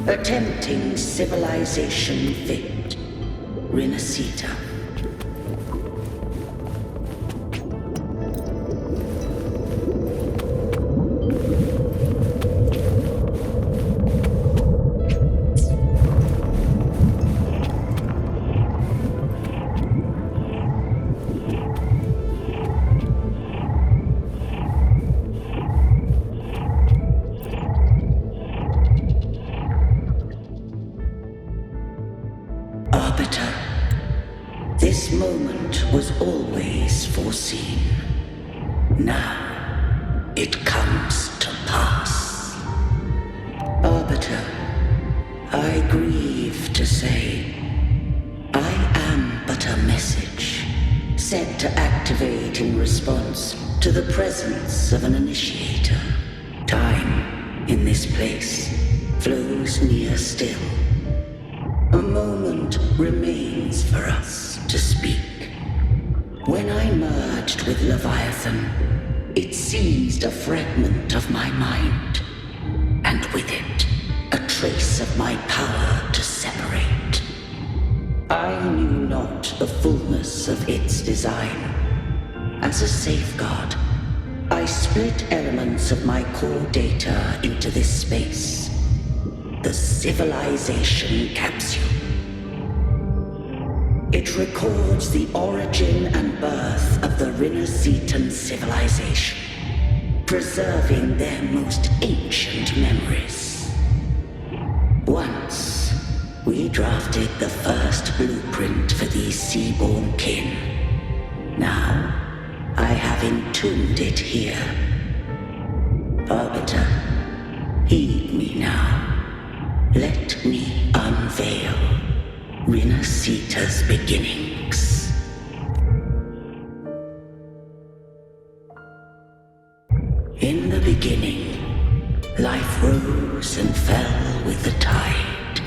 Attempting civilization fit. Renacita. Arbiter, this moment was always foreseen. Now, it comes to pass. Arbiter, I grieve to say, I am but a message, sent to activate in response to the presence of an initiator. Time, in this place, flows near still. A moment remains for us to speak. When I merged with Leviathan, it seized a fragment of my mind, and with it, a trace of my power to separate. I knew not the fullness of its design. As a safeguard, I split elements of my core data into this space. The civilization capsule. It records the origin and birth of the Renacetan civilization, preserving their most ancient memories. Once, we drafted the first blueprint for these seaborn kin. Now, I have entombed it here. Arbiter, heed me now. Let me unveil Renacita's beginnings. In the beginning, life rose and fell with the tide.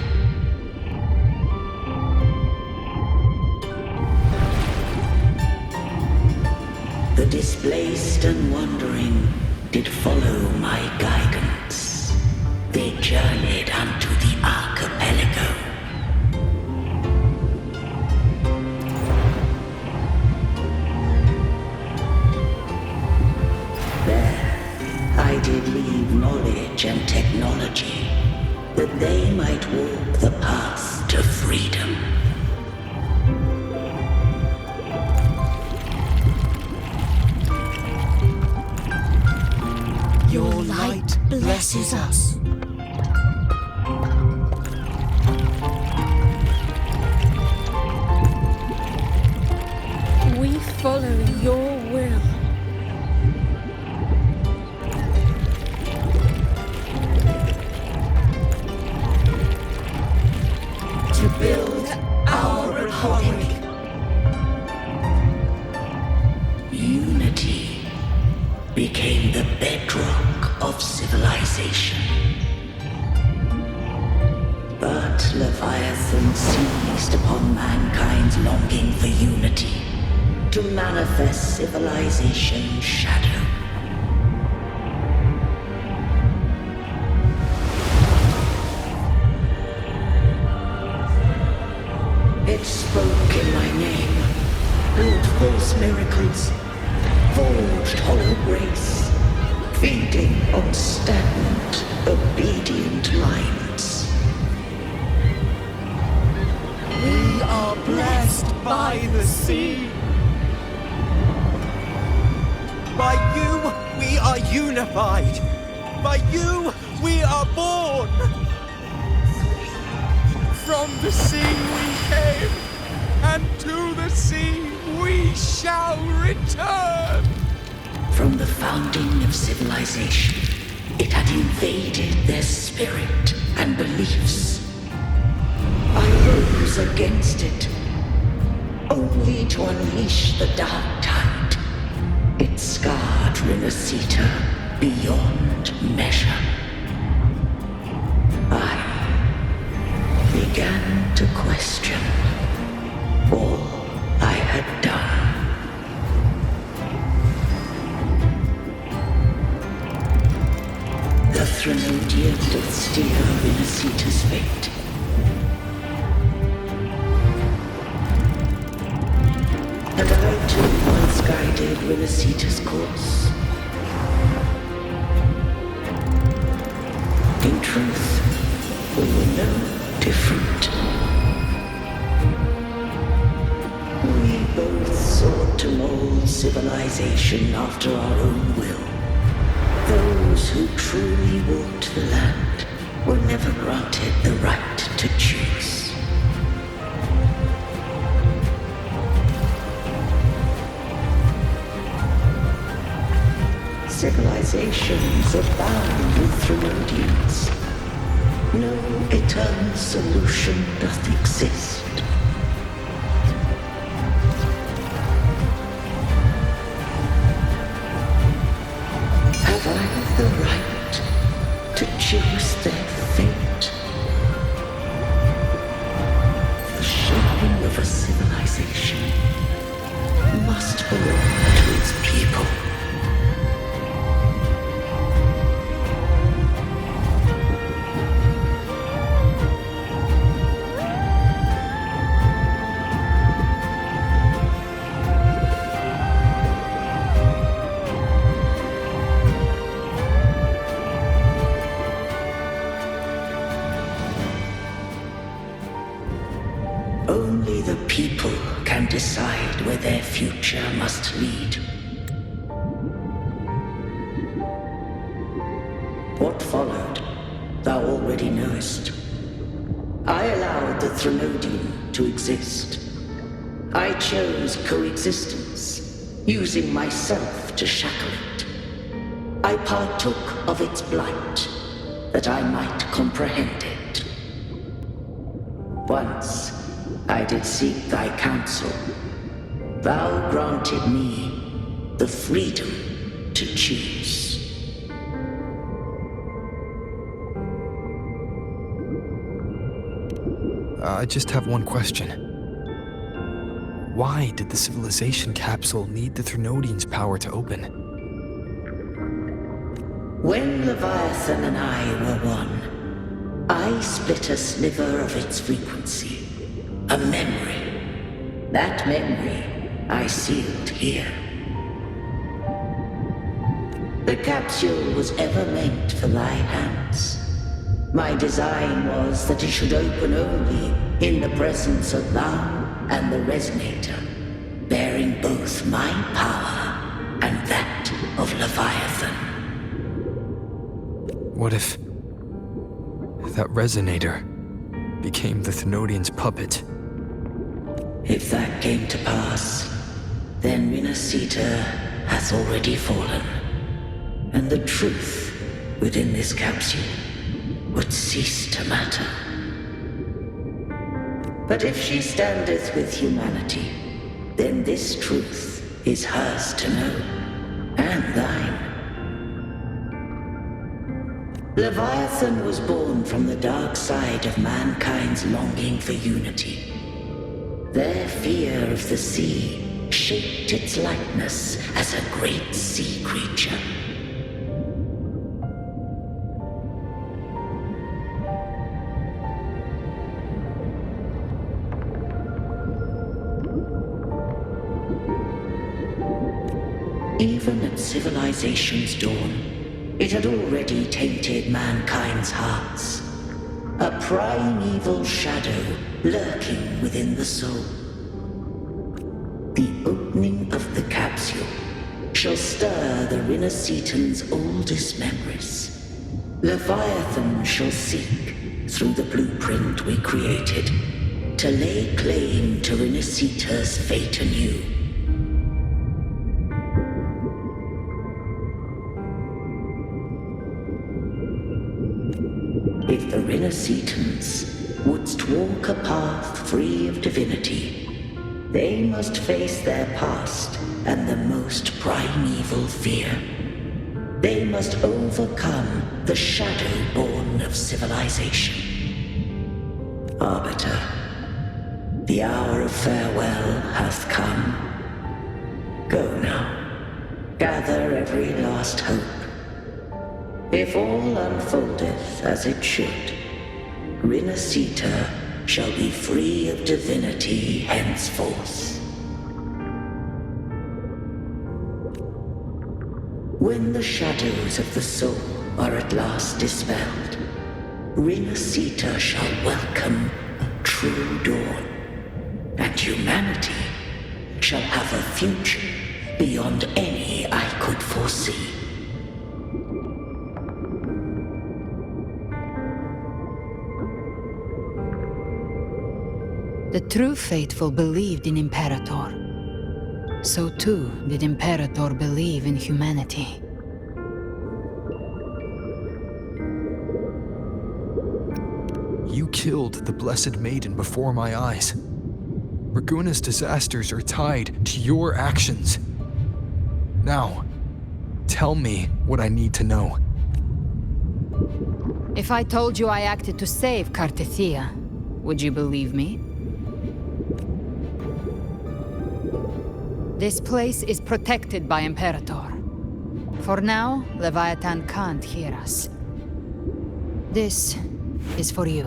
The displaced and wandering did follow my guidance. They journeyed unto the archipelago. There, I did leave knowledge and technology, that they might walk the path to freedom. Your light blesses us. We follow your will. To build our republic. Unity became the bedrock of civilization. But Leviathan seized upon mankind's longing for unity to manifest civilization's shadow. It spoke in my name, built false miracles, forged hollow grace, feeding on stagnant, obedient minds. We are blessed by the sea. By you, we are unified. By you, we are born. From the sea we came, and to the sea we shall return. From the founding of civilization, it had invaded their spirit and beliefs. I rose against it, only to unleash the dark tide. It scarred Renacita beyond measure. I began to question all I had done. The Threnodian did steer Renacita's fate. Renacita's course. In truth, we were no different. We both sought to mold civilization after our own will. Those who truly walked the land were never granted the right to choose. Civilizations are bound with Thermodians. No eternal solution doth exist. Have I the right to choose their fate? The shaping of a civilization must belong to its people. Only the people can decide where their future must lead. What followed, thou already knowest. I allowed the Thermodian to exist. I chose coexistence, using myself to shackle it. I partook of its blight, that I might comprehend it. Once, I did seek thy counsel. Thou granted me the freedom to choose. I just have one question. Why did the civilization capsule need the Thermodian's power to open? When Leviathan and I were one, I split a sliver of its frequency. A memory. That memory I sealed here. The capsule was ever meant for thy hands. My design was that it should open only in the presence of thou and the resonator, bearing both my power and that of Leviathan. What if that resonator became the Thermodian's puppet? If that came to pass, then Renacita hath already fallen, and the truth within this capsule would cease to matter. But if she standeth with humanity, then this truth is hers to know, and thine. Leviathan was born from the dark side of mankind's longing for unity. Their fear of the sea shaped its likeness as a great sea creature. Even at civilization's dawn, it had already tainted mankind's hearts. A primeval shadow lurking within the soul. The opening of the capsule shall stir the Renacitan's oldest memories. Leviathan shall seek, through the blueprint we created, to lay claim to Renacita's fate anew. If the Renacitans wouldst walk a path free of divinity, they must face their past and the most primeval fear. They must overcome the shadow born of civilization. Arbiter, the hour of farewell hath come. Go now, gather every last hope. If all unfoldeth as it should, Renacita shall be free of divinity henceforth. When the shadows of the soul are at last dispelled, Rinasita shall welcome a true dawn, and humanity shall have a future beyond any I could foresee. The true faithful believed in Imperator. So too did Imperator believe in humanity. You killed the Blessed Maiden before my eyes. Raguna's disasters are tied to your actions. Now, tell me what I need to know. If I told you I acted to save Cartethia, would you believe me? This place is protected by Imperator. For now, Leviathan can't hear us. This is for you.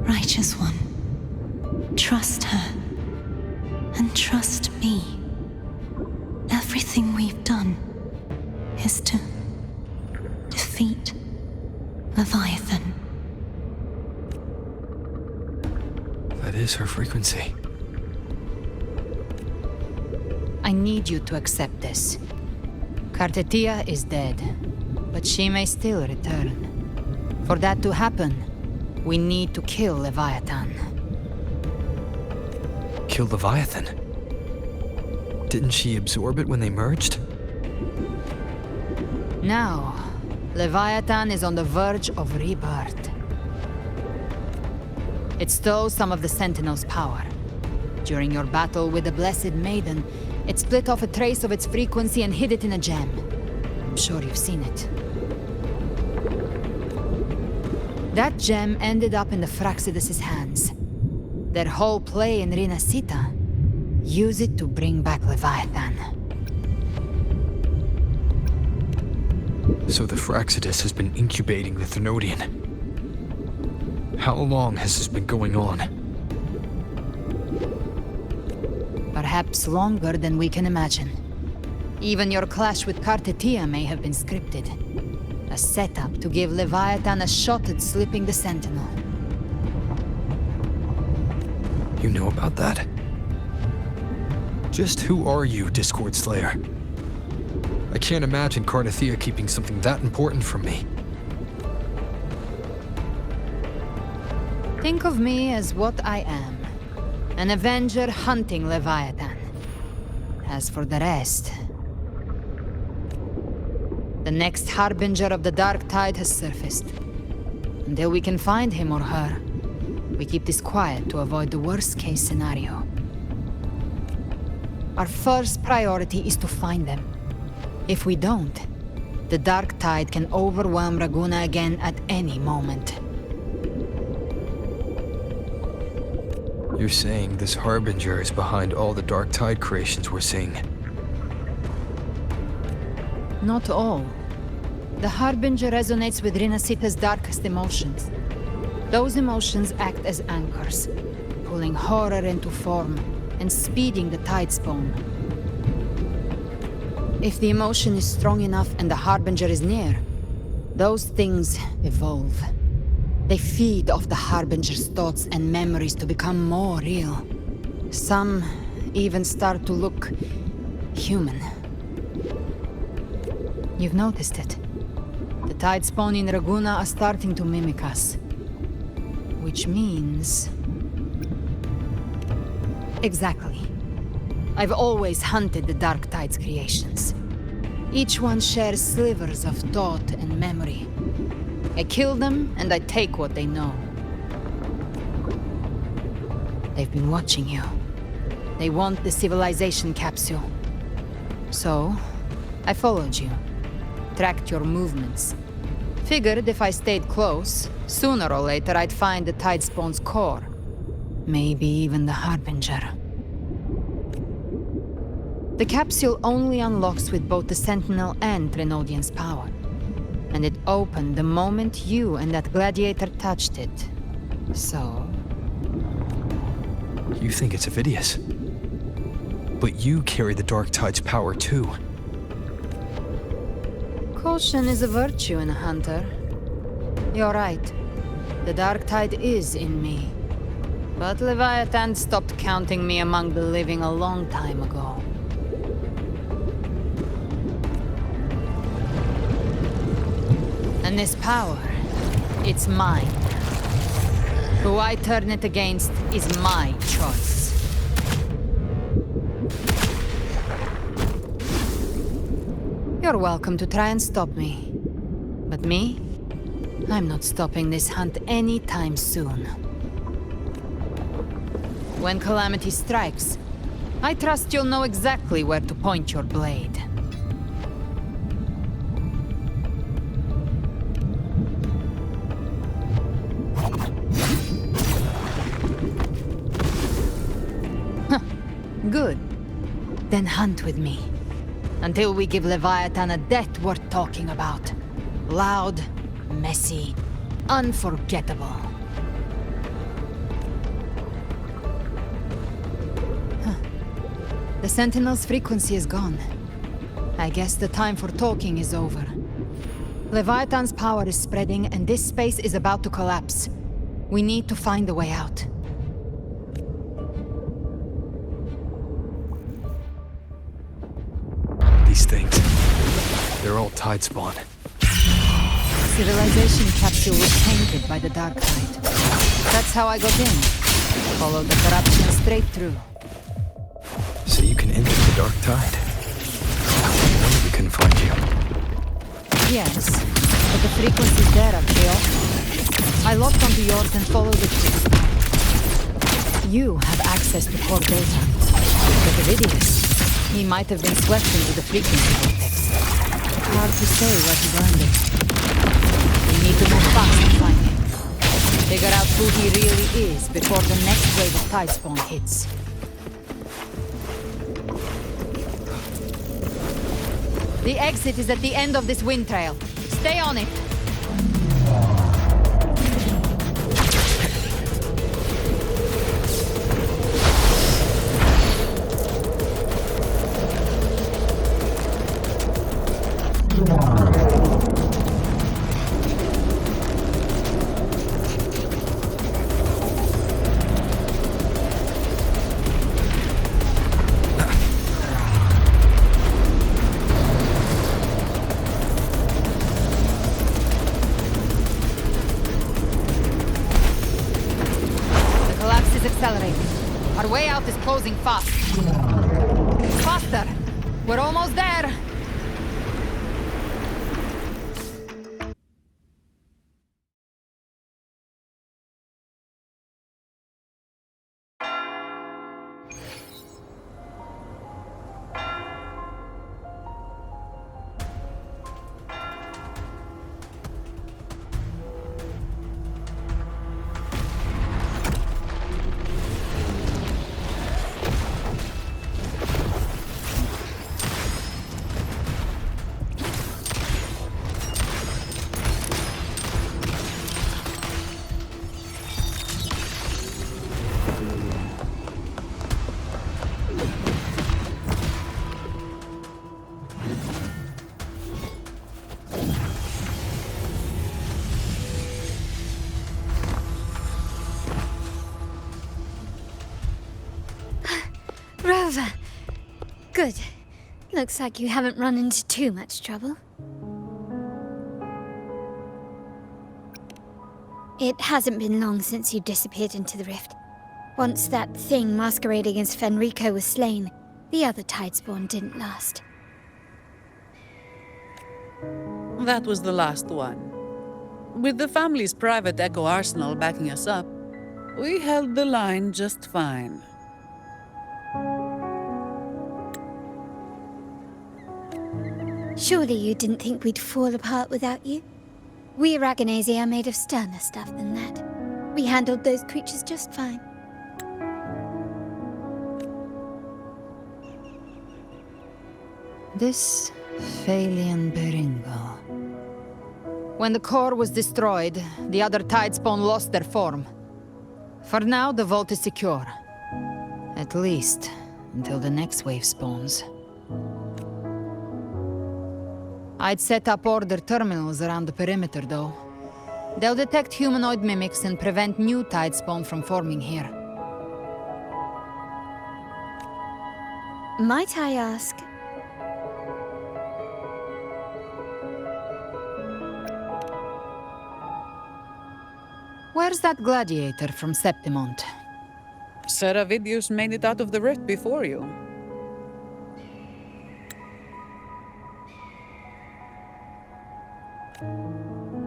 Righteous One, trust her, and trust me. Everything we've done is to defeat Leviathan. That is her frequency. I need you to accept this. Cartethia is dead, but she may still return. For that to happen, we need to kill Leviathan. Kill Leviathan? Didn't she absorb it when they merged? Now, Leviathan is on the verge of rebirth. It stole some of the Sentinel's power. During your battle with the Blessed Maiden, it split off a trace of its frequency and hid it in a gem. I'm sure you've seen it. That gem ended up in the Fraxidus' hands. Their whole play in Rinasita, use it to bring back Leviathan. So the Fraxidus has been incubating the Thenodian. How long has this been going on? Perhaps longer than we can imagine. Even your clash with Cartethia may have been scripted. A setup to give Leviathan a shot at slipping the Sentinel. You know about that? Just who are you, Discord Slayer? I can't imagine Cartethia keeping something that important from me. Think of me as what I am. An Avenger hunting Leviathan. As for the rest... The next Harbinger of the Dark Tide has surfaced. Until we can find him or her, we keep this quiet to avoid the worst-case scenario. Our first priority is to find them. If we don't, the Dark Tide can overwhelm Raguna again at any moment. You're saying this Harbinger is behind all the Dark Tide creations we're seeing? Not all. The Harbinger resonates with Rinasita's darkest emotions. Those emotions act as anchors, pulling horror into form and speeding the Tidespawn. If the emotion is strong enough and the Harbinger is near, those things evolve. They feed off the Harbinger's thoughts and memories to become more real. Some even start to look human. You've noticed it. The Tidespawn in Raguna are starting to mimic us. Which means... Exactly. I've always hunted the Dark Tide's creations. Each one shares slivers of thought and memory. I kill them, and I take what they know. They've been watching you. They want the civilization capsule. So, I followed you. Tracked your movements. Figured if I stayed close, sooner or later I'd find the Tidespawn's core. Maybe even the Harbinger. The capsule only unlocks with both the Sentinel and Thenodian's power. And it opened the moment you and that gladiator touched it. So... You think it's Avidius. But you carry the Dark Tide's power too. Caution is a virtue in a hunter. You're right. The Dark Tide is in me. But Leviathan stopped counting me among the living a long time ago. And this power, it's mine. Who I turn it against is my choice. You're welcome to try and stop me. But me? I'm not stopping this hunt anytime soon. When calamity strikes, I trust you'll know exactly where to point your blade. Good. Then hunt with me. Until we give Leviathan a death worth talking about. Loud, messy, unforgettable. The Sentinel's frequency is gone. I guess the time for talking is over. Leviathan's power is spreading, and this space is about to collapse. We need to find a way out. These things, they're all Tide spawn. Civilization capsule was tainted by the Dark Tide. That's how I got in. Followed the corruption straight through. So you can enter the Dark Tide. No wonder we couldn't find you. Yes, but the frequencies there are chaotic. I locked onto yours and followed it to the start. You have access to core data. But Avidius, he might have been swept into the frequency vortex. Hard to say where he learned it. We need to move fast to find him. Figure out who he really is before the next wave of Tide spawn hits. The exit is at the end of this wind trail. Stay on it. Accelerating. Our way out is closing fast. Faster! We're almost there! Rover! Good. Looks like you haven't run into too much trouble. It hasn't been long since you disappeared into the rift. Once that thing masquerading as Fenrico was slain, the other Tidespawn didn't last. That was the last one. With the family's private Echo arsenal backing us up, we held the line just fine. Surely you didn't think we'd fall apart without you? We Aragonese are made of sterner stuff than that. We handled those creatures just fine. This Phalian Beringo. When the core was destroyed, the other Tidespawn lost their form. For now, the vault is secure. At least, until the next wave spawns. I'd set up order terminals around the perimeter, though. They'll detect humanoid mimics and prevent new tide spawn from forming here. Might I ask? Where's that gladiator from Septimont? Seravidius made it out of the rift before you.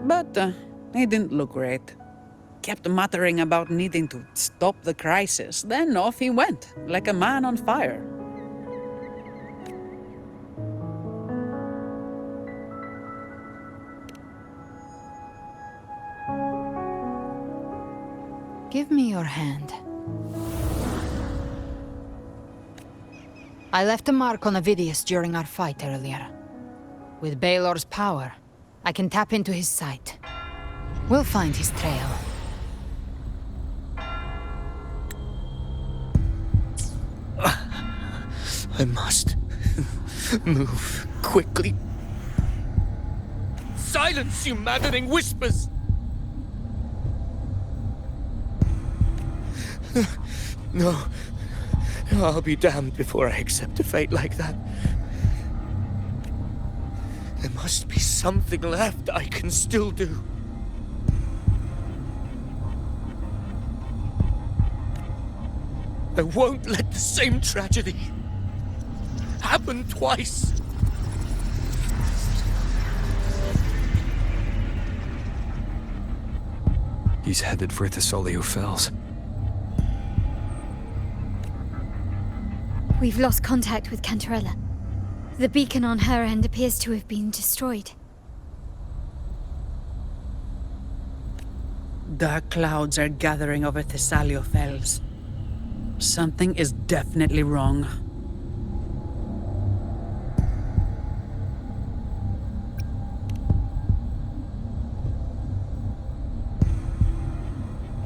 But he didn't look great. Kept muttering about needing to stop the crisis, then off he went, like a man on fire. Give me your hand. I left a mark on Avidius during our fight earlier. With Baelor's power, I can tap into his sight. We'll find his trail. I must move quickly. Silence, you maddening whispers! No. I'll be damned before I accept a fate like that. There must be something left I can still do. I won't let the same tragedy happen twice. He's headed for Thessalio Fells. We've lost contact with Cantarella. The beacon on her end appears to have been destroyed. Dark clouds are gathering over Thessalio Fells. Something is definitely wrong.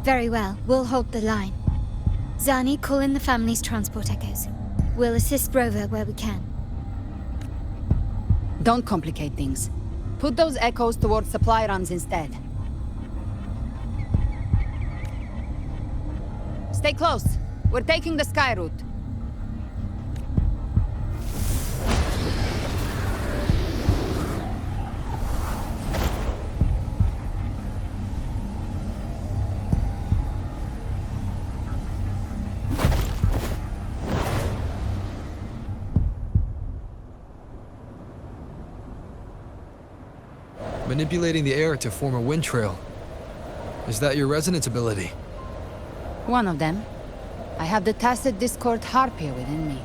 Very well, we'll hold the line. Zani, call in the family's transport echoes. We'll assist Rover where we can. Don't complicate things. Put those echoes towards supply runs instead. Stay close. We're taking the sky route. Manipulating the air to form a wind trail. Is that your resonance ability? One of them. I have the tacit discord harpia within me.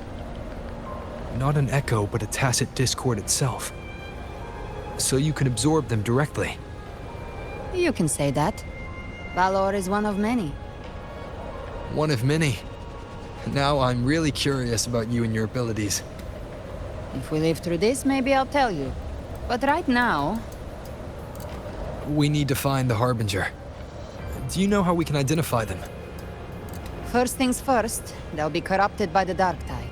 Not an echo, but a tacit discord itself. So you can absorb them directly. You can say that. Valor is one of many. One of many. Now I'm really curious about you and your abilities. If we live through this, maybe I'll tell you. But right now... We need to find the Harbinger. Do you know how we can identify them? First things first, they'll be corrupted by the dark tide.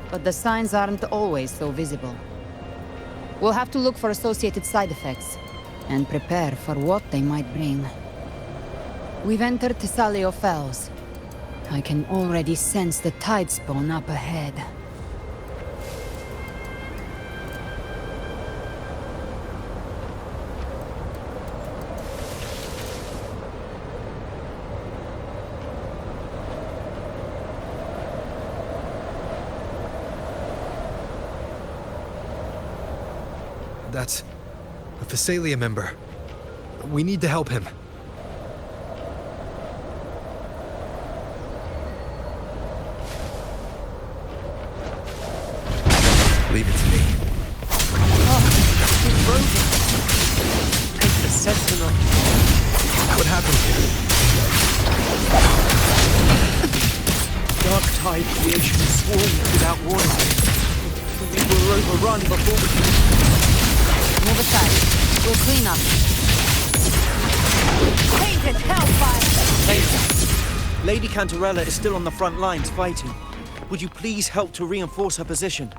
But the signs aren't always so visible. We'll have to look for associated side effects, and prepare for what they might bring. We've entered Thessalio Fells. I can already sense the tide spawn up ahead. That's a Thessalia member. We need to help him. Leave it to me. He's frozen. Take the sentinel. What happened here? Dark tide creation swarmed without warning. We were overrun before we could... Move aside. We'll clean up. Tainted hellfire! Lady Cantarella is still on the front lines fighting. Would you please help to reinforce her position?